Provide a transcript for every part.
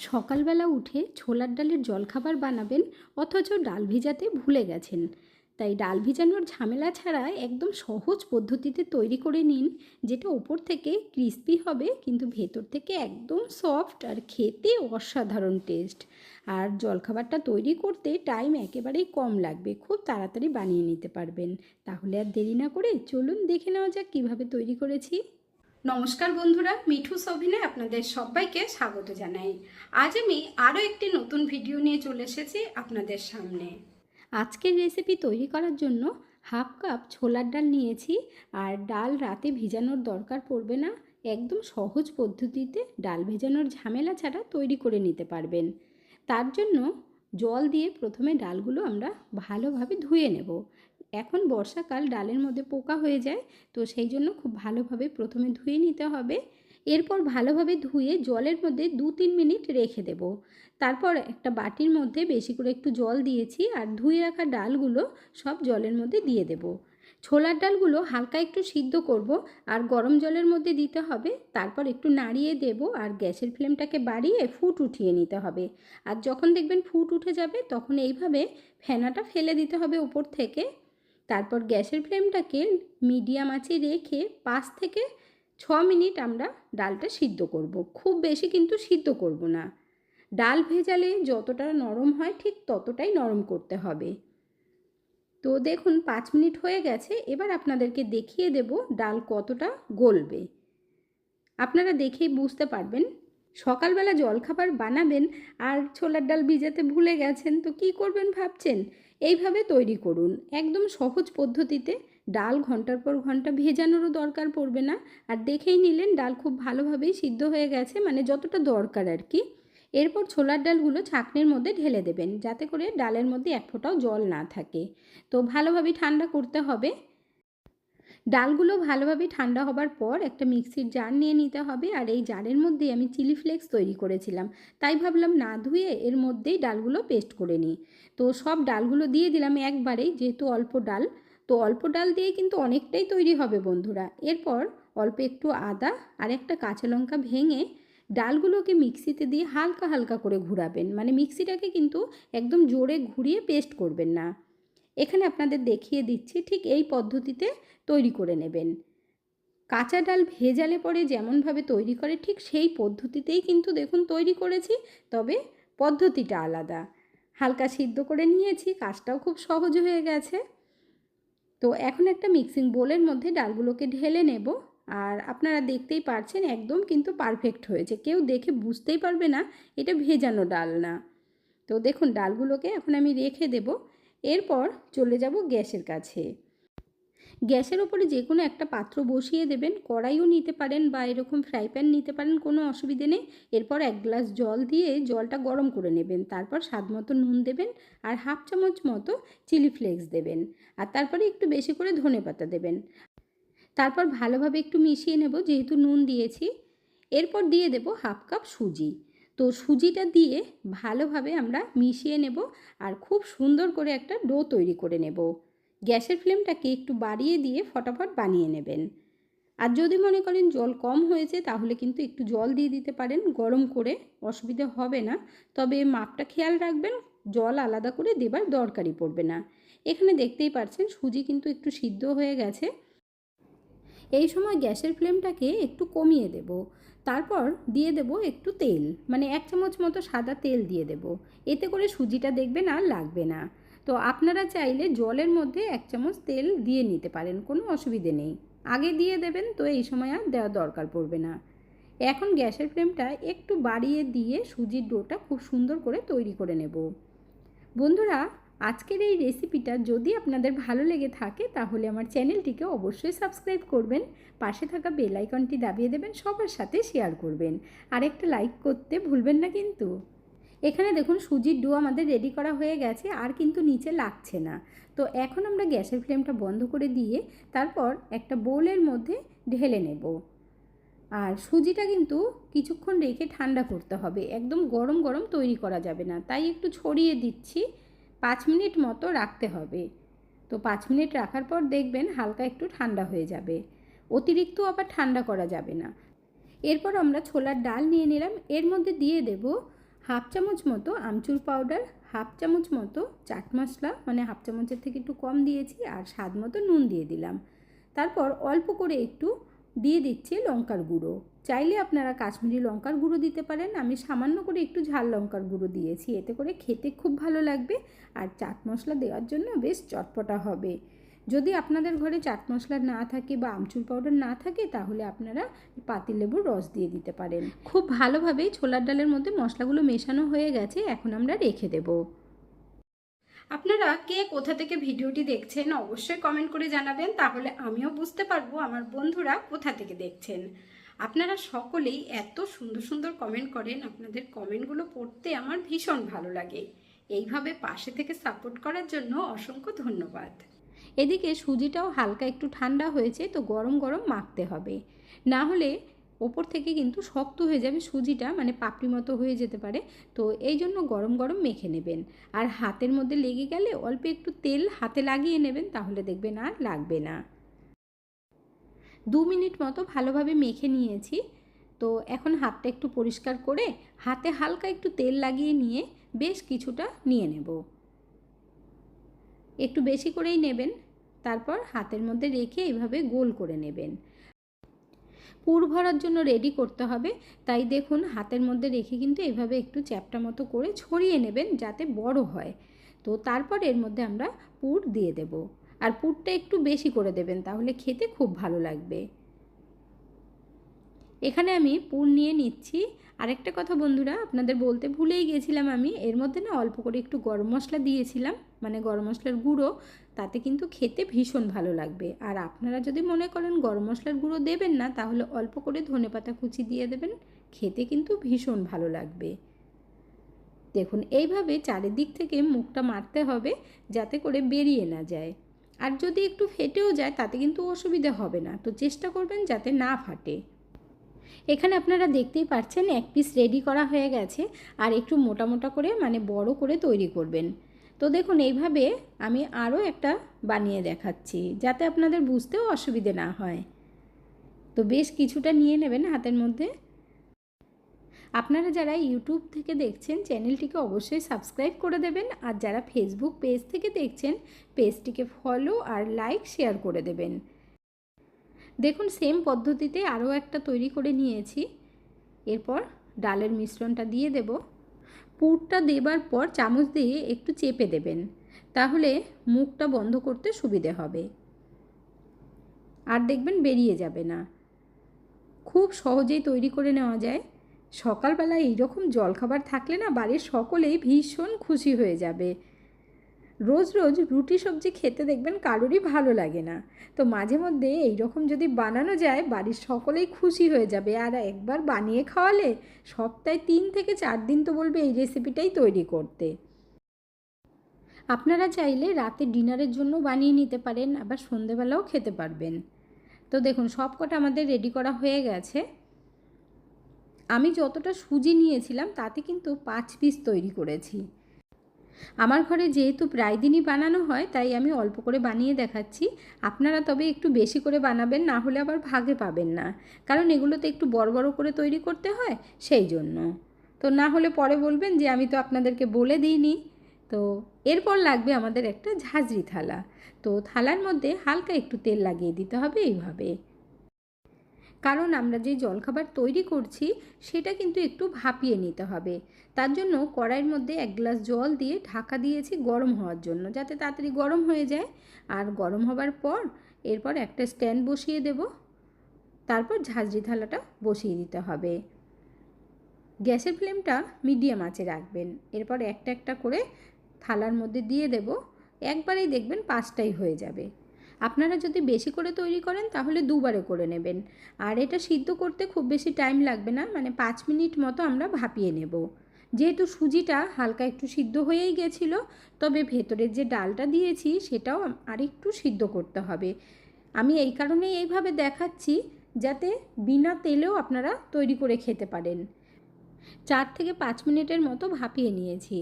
সকালবেলা উঠে ছোলার ডালের জলখাবার বানাবেন, অথচ ডাল ভিজাতে ভুলে গেছেন। তাই ডাল ভিজানোর ঝামেলা ছাড়া একদম সহজ পদ্ধতিতে তৈরি করে নিন, যেটা ওপর থেকে ক্রিস্পি হবে কিন্তু ভেতর থেকে একদম সফট আর খেতে অসাধারণ টেস্ট। আর জলখাবারটা তৈরি করতে টাইম একেবারেই কম লাগবে, খুব তাড়াতাড়ি বানিয়ে নিতে পারবেন। তাহলে আর দেরি না করে চলুন দেখে নেওয়া যাক কীভাবে তৈরি করেছি। নমস্কার বন্ধুরা, মিঠু সভিনে আপনাদের সবাইকে স্বাগত জানাই। আজ আমি আরও একটি নতুন ভিডিও নিয়ে চলে এসেছি আপনাদের সামনে। আজকের রেসিপি তৈরি করার জন্য হাফ কাপ ছোলার ডাল নিয়েছি। আর ডাল রাতে ভিজানোর দরকার পড়বে না, একদম সহজ পদ্ধতিতে ডাল ভেজানোর ঝামেলা ছাড়া তৈরি করে নিতে পারবেন। তার জন্য জল দিয়ে প্রথমে ডালগুলো আমরা ভালোভাবে ধুয়ে নেব। এখন বর্ষাকাল, ডালের মধ্যে পোকা হয়ে যায়, তো সেই জন্য খুব ভালোভাবে প্রথমে ধুয়ে নিতে হবে। এরপর ভালোভাবে ধুয়ে জলের মধ্যে 2-3 মিনিট রেখে দেব। তারপর একটা বাটির মধ্যে বেশি করে একটু জল দিয়েছি আর ধুয়ে রাখা ডালগুলো সব জলের মধ্যে দিয়ে দেব। ছোলার ডালগুলো হালকা একটু সিদ্ধ করব আর গরম জলের মধ্যে দিতে হবে। তারপর একটু নাড়িয়ে দেব আর গ্যাসের ফ্লেমটাকে বাড়িয়ে ফুট উঠিয়ে নিতে হবে। আর যখন দেখবেন ফুট উঠে যাবে তখন এইভাবে ফেনাটা ফেলে দিতে হবে উপর থেকে। তারপর গ্যাসের ফ্লেমটাকে মিডিয়াম আঁচে রেখে 5 থেকে 6 মিনিট আমরা ডালটা সিদ্ধ করব। খুব বেশি কিন্তু সিদ্ধ করব না। ডাল ভেজালে যতটা নরম হয় ঠিক ততটাই নরম করতে হবে। তো দেখুন 5 মিনিট হয়ে গেছে। এবার আপনাদেরকে দেখিয়ে দেব ডাল কতটা গলবে। আপনারা দেখেই বুঝতে পারবেন। সকালবেলা জলখাবার বানাবেন আর ছোলার ডাল ভিজাতে ভুলে গেছেন, তো কী করবেন ভাবছেন? এইভাবে তৈরি করুন, একদম সহজ পদ্ধতিতে। ডাল ঘন্টার পর ঘন্টা ভেজানোরও দরকার পড়বে না। আর দেখেই নিলেন ডাল খুব ভালোভাবেই সিদ্ধ হয়ে গেছে, মানে যতটা দরকার আর কি। এরপর ছোলার ডালগুলো ছাঁকনির মধ্যে ঢেলে দেবেন, যাতে করে ডালের মধ্যে এক ফোঁটাও জল না থাকে। তো ভালোভাবে ঠান্ডা করতে হবে। ডালগুলো ভালোভাবে ঠান্ডা হবার পর একটা মিক্সির জার নিয়ে নিতে হবে। আর এই জারের মধ্যেই আমি চিলি ফ্লেক্স তৈরি করেছিলাম, তাই ভাবলাম না ধুয়ে এর মধ্যেই ডালগুলো পেস্ট করে নিই। তো সব ডালগুলো দিয়ে দিলাম একবারেই, যেহেতু অল্প ডাল। তো অল্প ডাল দিয়ে কিন্তু অনেকটাই তৈরি হবে বন্ধুরা। এরপর অল্প একটু আদা আর একটা কাঁচা লঙ্কা ভেঙে ডালগুলোকে মিক্সিতে দিয়ে হালকা হালকা করে ঘোরাবেন, মানে মিক্সিটাকে কিন্তু একদম জোরে ঘুরিয়ে পেস্ট করবেন না। এখানে আপনাদের দেখিয়ে দিচ্ছি, ঠিক এই পদ্ধতিতে তৈরি করে নেবেন। কাঁচা ডাল ভেজালে পরে যেমনভাবে তৈরি করে ঠিক সেই পদ্ধতিতেই কিন্তু দেখুন তৈরি করেছি, তবে পদ্ধতিটা আলাদা। হালকা সিদ্ধ করে নিয়েছি, কাজটাও খুব সহজ হয়ে গেছে। তো এখন একটা মিক্সিং বোলের মধ্যে ডালগুলোকে ঢেলে নেব। আর আপনারা দেখতেই পারছেন একদম কিন্তু পারফেক্ট হয়েছে, কেউ দেখে বুঝতেই পারবে না এটা ভেজানো ডাল না। তো দেখুন ডালগুলোকে এখন আমি রেখে দেব। এরপর চলে যাব গ্যাসের কাছে। গ্যাসের ওপরে যে কোনো একটা পাত্র বসিয়ে দেবেন, কড়াইও নিতে পারেন বা এরকম ফ্রাই প্যান নিতে পারেন, কোনো অসুবিধে নেই। এরপর 1 গ্লাস জল দিয়ে জলটা গরম করে নেবেন। তারপর স্বাদ মতো নুন দেবেন আর হাফ চামচ মতো চিলি ফ্লেক্স দেবেন। আর তারপরে একটু বেশি করে ধনেপাতা দেবেন। তারপর ভালোভাবে একটু মিশিয়ে নেব, যেহেতু নুন দিয়েছি। এরপর দিয়ে দেব হাফ কাপ সুজি। তো সুজিটা দিয়ে ভালোভাবে আমরা মিশিয়ে নেব আর খুব সুন্দর করে একটা ডো তৈরি করে নেব। গ্যাসের ফ্লেমটাকে একটু বাড়িয়ে দিয়ে ফটাফট বানিয়ে নেবেন। আর যদি মনে করেন জল কম হয়েছে তাহলে কিন্তু একটু জল দিয়ে দিতে পারেন গরম করে, অসুবিধে হবে না। তবে মাপটা খেয়াল রাখবেন, জল আলাদা করে দেবার দরকারই পড়বে না। এখানে দেখতেই পাচ্ছেন সুজি কিন্তু একটু সিদ্ধ হয়ে গেছে। এই সময় গ্যাসের ফ্লেমটাকে একটু কমিয়ে দেব। তারপর দিয়ে দেব একটু তেল, মানে 1 চামচ মতো সাদা তেল দিয়ে দেব। এতে করে সুজিটা দেখবেন আর লাগবে না। তো আপনারা চাইলে জলের মধ্যে 1 চামচ তেল দিয়ে নিতে পারেন, কোনো অসুবিধে নেই। আগে দিয়ে দেবেন, তো এই সময় আর দেওয়ার দরকার পড়বে না। এখন গ্যাসের ফ্লেমটা একটু বাড়িয়ে দিয়ে সুজির ডোটা খুব সুন্দর করে তৈরি করে নেব। বন্ধুরা, আজকের এই রেসিপিটা যদি আপনাদের ভালো লেগে থাকে তাহলে আমার চ্যানেলটিকে অবশ্যই সাবস্ক্রাইব করবেন, পাশে থাকা বেল আইকনটি দাবিয়ে দেবেন, সবার সাথে শেয়ার করবেন আর একটা লাইক করতে ভুলবেন না কিন্তু। এখানে দেখুন সুজির ডো আমাদের রেডি করা হয়ে গেছে, আর কিন্তু নিচে লাগছে না। তো এখন আমরা গ্যাসের ফ্লেমটা বন্ধ করে দিয়ে তারপর একটা বোলের মধ্যে ঢেলে নেব। আর সুজিটা কিন্তু কিছুক্ষণ রেখে ঠান্ডা করতে হবে, একদম গরম গরম তৈরি করা যাবে না, তাই একটু ছড়িয়ে দিচ্ছি। 5 মিনিট মতো রাখতে হবে। তো 5 মিনিট রাখার পর দেখবেন হালকা একটু ঠান্ডা হয়ে যাবে, অতিরিক্ত আবার ঠান্ডা করা যাবে না। এরপর আমরা ছোলার ডাল নিয়ে নিলাম, এর মধ্যে দিয়ে দেব হাফ চামচ মতো আমচুর পাউডার, হাফ চামচ মতো চাট মশলা, মানে হাফ চামচের থেকে একটু কম দিয়েছি, আর স্বাদ মতো নুন দিয়ে দিলাম। তারপর অল্প করে একটু দিয়ে দিচ্ছি লঙ্কার গুঁড়ো। চাইলে আপনারা কাশ্মীরি লঙ্কার গুঁড়ো দিতে পারেন, আমি সামান্য করে একটু ঝাল লঙ্কার গুঁড়ো দিয়েছি, এতে করে খেতে খুব ভালো লাগবে আর চাট মশলা দেওয়ার জন্য বেশ চটপটা হবে। যদি আপনাদের ঘরে চাট মশলা না থাকে বা আমচুর পাউডার না থাকে তাহলে আপনারা পাতিলেবুর রস দিয়ে দিতে পারেন। খুব ভালোভাবে ছোলার ডালের মধ্যে মশলাগুলো মেশানো হয়ে গেছে, এখন আমরা রেখে দেব। আপনারা কে কোথা থেকে ভিডিওটি দেখছেন অবশ্যই কমেন্ট করে জানাবেন, তাহলে আমিও বুঝতে পারবো আমার বন্ধুরা কোথা থেকে দেখছেন। আপনারা সকলেই এত সুন্দর সুন্দর কমেন্ট করেন, আপনাদের কমেন্টগুলো পড়তে আমার ভীষণ ভালো লাগে। এইভাবে পাশে থেকে সাপোর্ট করার জন্য অসংখ্য ধন্যবাদ। এদিকে সুজিটাও হালকা একটু ঠান্ডা হয়েছে, তো গরম গরম মাখতে হবে, না হলে ওপর থেকে কিন্তু শক্ত হয়ে যাবে সুজিটা, মানে পাপড়ি মতো হয়ে যেতে পারে। তো এই জন্য গরম গরম মেখে নেবেন, আর হাতের মধ্যে লেগে গেলে অল্প একটু তেল হাতে লাগিয়ে নেবেন, তাহলে দেখবেন আর লাগবে না। 2 মিনিট মতো ভালোভাবে মেখে নিয়েছি। তো এখন হাতটা একটু পরিষ্কার করে হাতে হালকা একটু তেল লাগিয়ে নিয়ে বেশ কিছুটা নিয়ে নেব, একটু বেশি করেই নেবেন। তারপর হাতের মধ্যে রেখে এইভাবে গোল করে নেবেন। পুর ভরার জন্য রেডি করতে হবে, তাই দেখুন হাতের মধ্যে রেখে কিন্তু এইভাবে একটু চ্যাপটা মতো করে ছড়িয়ে নেবেন যাতে বড় হয়। তো তারপর এর মধ্যে আমরা পুর দিয়ে দেব, আর পুরটা একটু বেশি করে দেবেন, তাহলে খেতে খুব ভালো লাগবে। এখানে আমি পুর নিয়ে নিচ্ছি। আরেকটা কথা বন্ধুরা, আপনাদের বলতে ভুলেই গেছিলাম, আমি এর মধ্যে না অল্প করে একটু গরম মশলা দিয়েছিলাম, মানে গরম মশলার গুঁড়ো, তাতে কিন্তু খেতে ভীষণ ভালো লাগবে। আর আপনারা যদি মনে করেন গরম মশলার গুঁড়ো দেবেন না, তাহলে অল্প করে ধনেপাতা কুচি দিয়ে দেবেন, খেতে কিন্তু ভীষণ ভালো লাগবে। দেখুন এইভাবে চারিদিক থেকে মুখটা মারতে হবে যাতে করে বেরিয়ে না যায়, আর যদি একটু ফেটেও যায় তাতে কিন্তু অসুবিধা হবে না, তো চেষ্টা করবেন যাতে না ফাটে। এখানে আপনারা দেখতেই পাচ্ছেন এক পিস রেডি করা হয়ে গেছে, আর একটু মোটা মোটা করে মানে বড় করে তৈরি করবেন। তো দেখুন এইভাবে আমি আরও একটা বানিয়ে দেখাচ্ছি যাতে আপনাদের বুঝতেও অসুবিধে না হয়। তো বেশ কিছুটা নিয়ে নেবেন হাতের মধ্যে। আপনারা যারা ইউটিউব থেকে দেখছেন চ্যানেলটিকে অবশ্যই সাবস্ক্রাইব করে দেবেন, আর যারা ফেসবুক পেজ থেকে দেখছেন পেজটিকে ফলো আর লাইক শেয়ার করে দেবেন। দেখুন সেম পদ্ধতিতে আরও একটা তৈরি করে নিয়েছি। এরপর ডালের মিশ্রণটা দিয়ে দেব। পুরটা দেবার পর চামচ দিয়ে একটু চেপে দেবেন, তাহলে মুখটা বন্ধ করতে সুবিধে হবে, আর দেখবেন বেরিয়ে যাবে না। খুব সহজেই তৈরি করে নেওয়া যায়। সকালবেলা এইরকম জলখাবার থাকলে না বাড়ির সকলেই ভীষণ খুশি হয়ে যাবে। রোজ রোজ রুটি সবজি খেতে দেখবেন কারোরই ভালো লাগে না, তো মাঝে মধ্যে এইরকম যদি বানানো যায় বাড়ির সকলেই খুশি হয়ে যাবে, আর একবার বানিয়ে খাওয়ালে সপ্তাহে 3 থেকে 4 দিন তো বলবে এই রেসিপিটাই তৈরি করতে। আপনারা চাইলে রাতে ডিনারের জন্য বানিয়ে নিতে পারেন, আবার সন্ধেবেলাও খেতে পারবেন। তো দেখুন সব কটা আমাদের রেডি করা হয়ে গেছে। আমি যতটা সুজি নিয়েছিলাম তাতে কিন্তু 5 পিস তৈরি করেছি। আমার ঘরে যেহেতু প্রায় দিনই বানানো হয় তাই আমি অল্প করে বানিয়ে দেখাচ্ছি। আপনারা তবে একটু বেশি করে বানাবেন, না হলে আবার ভাগে পাবেন না, কারণ এগুলোতে একটু বড় বড় করে তৈরি করতে হয় সেই জন্য। তো না হলে পরে বলবেন যে আমি তো আপনাদেরকে বলে দিইনি। তো এরপর লাগবে আমাদের একটা ঝাঁঝরি থালা। তো থালার মধ্যে হালকা একটু তেল লাগিয়ে দিতে হবে এইভাবে, কারণ আমরা যে জলখাবার তৈরি করছি সেটা কিন্তু একটু ভাপিয়ে নিতে হবে। তার জন্য কড়াইয়ের মধ্যে 1 গ্লাস জল দিয়ে ঢাকা দিয়েছি গরম হওয়ার জন্য, যাতে তাড়াতাড়ি গরম হয়ে যায়। আর গরম হবার পর এরপর একটা স্ট্যান্ড বসিয়ে দেব, তারপর ঝাঁঝরি থালাটা বসিয়ে দিতে হবে। গ্যাসের ফ্লেমটা মিডিয়াম আঁচে রাখবেন। এরপর একটা একটা করে থালার মধ্যে দিয়ে দেব, একবারেই দেখবেন 5টাই হয়ে যাবে। আপনারা যদি বেশি করে তৈরি করেন তাহলে 2বারে করে নেবেন। আর এটা সিদ্ধ করতে খুব বেশি টাইম লাগবে না, মানে 5 মিনিট মতো আমরা ভাপিয়ে নেব। যেহেতু সুজিটা হালকা একটু সিদ্ধ হয়েই গেছিলো, তবে ভেতরের যে ডালটা দিয়েছি সেটাও আরেকটু সিদ্ধ করতে হবে। আমি এই কারণেই এইভাবে দেখাচ্ছি যাতে বিনা তেলেও আপনারা তৈরি করে খেতে পারেন। 4 থেকে 5 মিনিটের মতো ভাপিয়ে নিয়েছি।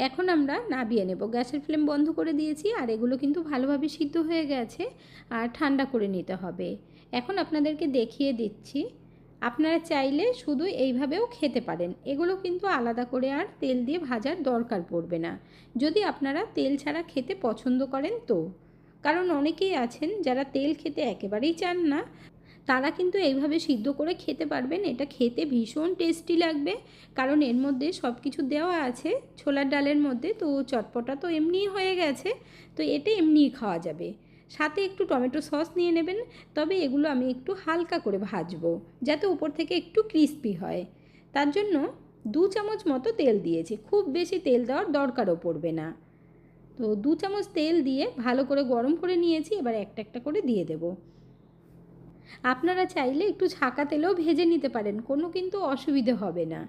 এখন আমরা নামিয়ে নেব। গ্যাসের ফ্লেম বন্ধ করে দিয়েছি, আর এগুলো কিন্তু ভালোভাবে সিদ্ধ হয়ে গেছে, আর ঠান্ডা করে নিতে হবে। এখন আপনাদেরকে দেখিয়ে দিচ্ছি। আপনারা চাইলে শুধু এইভাবেও খেতে পারেন, এগুলো কিন্তু আলাদা করে আর তেল দিয়ে ভাজার দরকার পড়বে না, যদি আপনারা তেল ছাড়া খেতে পছন্দ করেন তো। কারণ অনেকেই আছেন যারা তেল খেতে একেবারেই চান না, তারা কিন্তু এইভাবে সিদ্ধ করে খেতে পারবেন। এটা খেতে ভীষণ টেস্টি লাগবে, কারণ এর মধ্যে সব কিছু দেওয়া আছে ছোলার ডালের মধ্যে, তো চটপটা তো এমনিই হয়ে গেছে, তো এটা এমনিই খাওয়া যাবে। সাথে একটু টমেটো সস নিয়ে নেবেন, তবে এগুলো আমি একটু হালকা করে ভাজবো যাতে উপর থেকে একটু ক্রিস্পি হয়। তার জন্য 2 চামচ মতো তেল দিয়েছি, খুব বেশি তেল দেওয়ার দরকারও পড়বে না। তো 2 চামচ তেল দিয়ে ভালো করে গরম করে নিয়েছি, এবার একটা একটা করে দিয়ে দেবো। আপনারা চাইলে একটু ছাঁকা তেলেও ভেজে নিতে পারেন, কোনো কিন্তু অসুবিধে হবে না,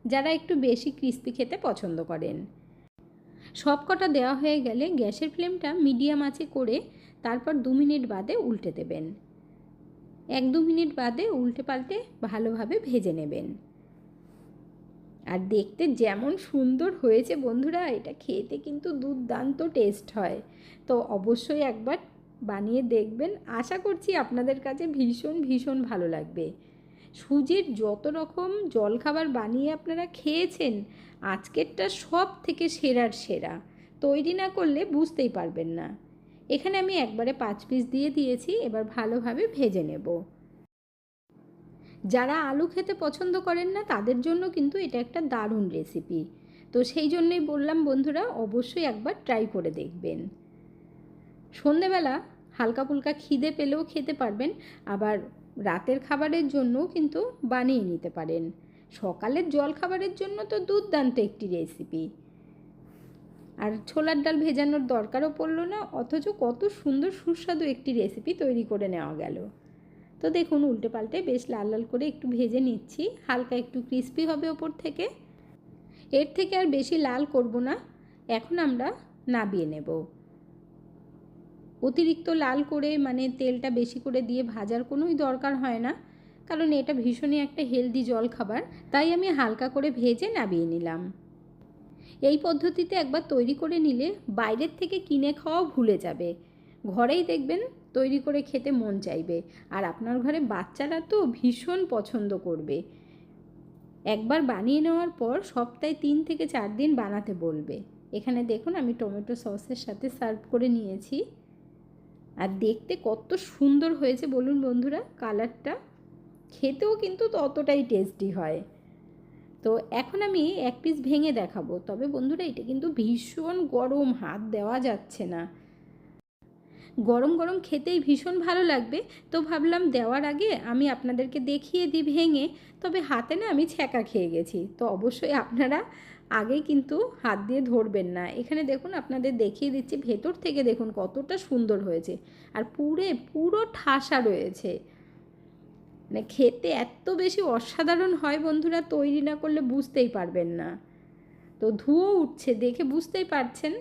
যারা একটু বেশি ক্রিস্পি খেতে পছন্দ করেন। সব কটা দেওয়া হয়ে গেলে গ্যাসের ফ্লেমটা মিডিয়াম আঁচে করে তারপর 2 মিনিট বাদে উল্টে দেবেন। 1-2 মিনিট বাদে উল্টে পাল্টে ভালোভাবে ভেজে নেবেন। আর দেখতে যেমন সুন্দর হয়েছে বন্ধুরা, এটা খেতে কিন্তু দুর্দান্ত টেস্ট হয়। তো অবশ্যই একবার বানিয়ে দেখবেন, আশা করছি আপনাদের কাছে ভীষণ ভীষণ ভালো লাগবে। সুজির যত রকম জলখাবার বানিয়ে আপনারা খেয়েছেন, আজকেরটা সব থেকে সেরার সেরা, তৈরি না করলে বুঝতেই পারবেন না। এখানে আমি একবারে 5 পিস দিয়ে দিয়েছি, এবার ভালোভাবে ভেজে নেব। যারা আলু খেতে পছন্দ করেন না তাদের জন্য কিন্তু এটা একটা দারুণ রেসিপি, তো সেই জন্যই বললাম বন্ধুরা অবশ্যই একবার ট্রাই করে দেখবেন। সন্ধেবেলা হালকা ফুলকা খিদে পেলেও খেতে পারবেন, আবার রাতের খাবারের জন্যও কিন্তু বানিয়ে নিতে পারেন। সকালের জল খাবারের জন্য তো দুর্দান্ত একটি রেসিপি, আর ছোলার ডাল ভেজানোর দরকারও পড়লো না, অথচ কত সুন্দর সুস্বাদু একটি রেসিপি তৈরি করে নেওয়া গেল। তো দেখুন উল্টে পাল্টে বেশ লাল লাল করে একটু ভেজে নিচ্ছি, হালকা একটু ক্রিস্পি হবে ওপর থেকে। এর থেকে আর বেশি লাল করব না, এখন আমরা নামিয়ে নেব। অতিরিক্ত লাল করে মানে তেলটা বেশি করে দিয়ে ভাজার কোনোই দরকার হয় না, কারণ এটা ভীষণই একটা হেলদি জল খাবার, তাই আমি হালকা করে ভেজে নামিয়ে নিলাম। এই পদ্ধতিতে একবার তৈরি করে নিলে বাইরের থেকে কিনে খাওয়াও ভুলে যাবে, ঘরেই দেখবেন তৈরি করে খেতে মন চাইবে। আর আপনার ঘরে বাচ্চারা তো ভীষণ পছন্দ করবে। একবার বানিয়ে নেওয়ার পর সপ্তাহে 3 থেকে 4 দিন বানাতে বলবে। এখানে দেখুন আমি টমেটো সসের সাথে সার্ভ করে নিয়েছি, আর দেখতে কত সুন্দর হয়েছে বলুন বন্ধুরা, কালারটা খেতেও কিন্তু ততটাই টেস্টি হয়। তো এখন আমি 1 পিস ভেঙে দেখাবো, তবে বন্ধুরা এটা কিন্তু ভীষণ গরম, হাত দেওয়া যাচ্ছে না। গরম গরম খেতেই ভীষণ ভালো লাগবে, তো ভাবলাম দেওয়ার আগে আমি আপনাদেরকে দেখিয়ে দিই ভেঙে, তবে হাতে না আমি ছ্যাঁকা খেয়ে গেছি। তো অবশ্যই আপনারা আগেই কিন্তু হাত দিয়ে ধরবেন না। এখানে দেখুন আপনাদের দেখিয়ে দিচ্ছি, ভেতর থেকে দেখুন কতটা সুন্দর হয়েছে, আর পুরো ঠাসা রয়েছে। মানে খেতে এত বেশি অসাধারণ হয় বন্ধুরা, তৈরি না করলে বুঝতেই পারবেন না। তো ধুয়ো উঠছে দেখে বুঝতেই পারছেন।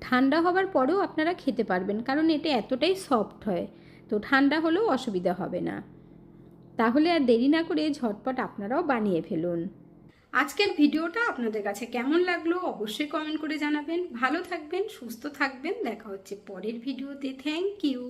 ঠান্ডা হবার পরেও আপনারা খেতে পারবেন, কারণ এটা এতটাই সফট হয়, তো ঠান্ডা হলেও অসুবিধা হবে না। তাহলে আর দেরি না করে ঝটপট আপনারাও বানিয়ে ফেলুন। আজকের ভিডিওটা আপনাদের কাছে কেমন লাগলো অবশ্যই কমেন্ট করে জানাবেন। ভালো থাকবেন, সুস্থ থাকবেন, দেখা হচ্ছে পরের ভিডিওতে। Thank you.